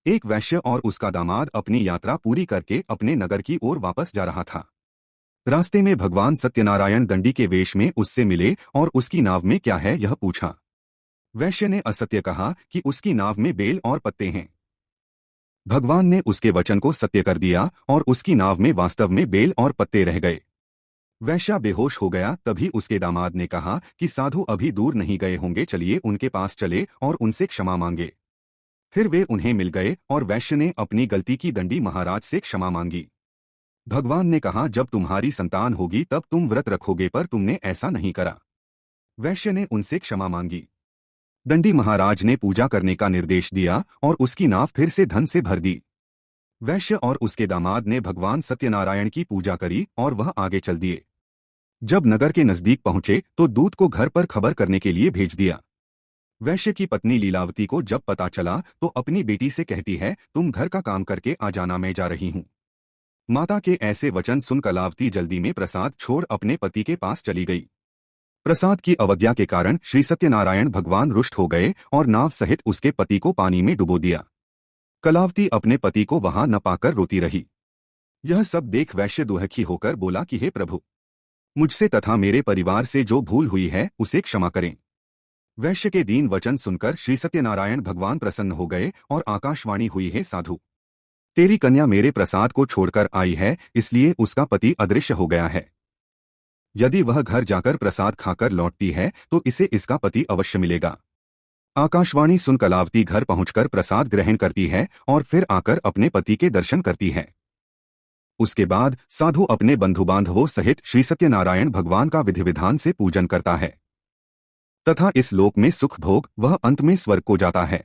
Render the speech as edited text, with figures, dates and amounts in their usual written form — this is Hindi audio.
एक वैश्य और उसका दामाद अपनी यात्रा पूरी करके अपने नगर की ओर वापस जा रहा था। रास्ते में भगवान सत्यनारायण दंडी के वेश में उससे मिले और उसकी नाव में क्या है यह पूछा। वैश्य ने असत्य कहा कि उसकी नाव में बेल और पत्ते हैं। भगवान ने उसके वचन को सत्य कर दिया और उसकी नाव में वास्तव में बेल और पत्ते रह गए। वैश्या बेहोश हो गया। तभी उसके दामाद ने कहा कि साधु अभी दूर नहीं गए होंगे, चलिए उनके पास चले और उनसे क्षमा मांगे। फिर वे उन्हें मिल गए और वैश्य ने अपनी गलती की दंडी महाराज से क्षमा मांगी। भगवान ने कहा, जब तुम्हारी संतान होगी तब तुम व्रत रखोगे, पर तुमने ऐसा नहीं करा। वैश्य ने उनसे क्षमा मांगी। दंडी महाराज ने पूजा करने का निर्देश दिया और उसकी नाव फिर से धन से भर दी। वैश्य और उसके दामाद ने भगवान सत्यनारायण की पूजा करी और वह आगे चल दिए। जब नगर के नजदीक पहुंचे तो दूत को घर पर खबर करने के लिए भेज दिया। वैश्य की पत्नी लीलावती को जब पता चला तो अपनी बेटी से कहती है, तुम घर का काम करके आ जाना, मैं जा रही हूँ। माता के ऐसे वचन सुन कलावती जल्दी में प्रसाद छोड़ अपने पति के पास चली गई। प्रसाद की अवज्ञा के कारण श्री सत्यनारायण भगवान रुष्ट हो गए और नाव सहित उसके पति को पानी में डुबो दिया। कलावती अपने पति को वहां न पाकर रोती रही। यह सब देख वैश्य दुखी होकर बोला कि हे प्रभु, मुझसे तथा मेरे परिवार से जो भूल हुई है उसे क्षमा करें। वैश्य के दीन वचन सुनकर श्री सत्यनारायण भगवान प्रसन्न हो गए और आकाशवाणी हुई, है साधु, तेरी कन्या मेरे प्रसाद को छोड़कर आई है, इसलिए उसका पति अदृश्य हो गया है। यदि वह घर जाकर प्रसाद खाकर लौटती है तो इसे इसका पति अवश्य मिलेगा। आकाशवाणी सुन कलावती घर पहुंचकर प्रसाद ग्रहण करती है और फिर आकर अपने पति के दर्शन करती है। उसके बाद साधु अपने बंधु बांधवों सहित श्री सत्यनारायण भगवान का विधि विधान से पूजन करता है तथा इस लोक में सुख भोग वह अंत में स्वर्ग को जाता है।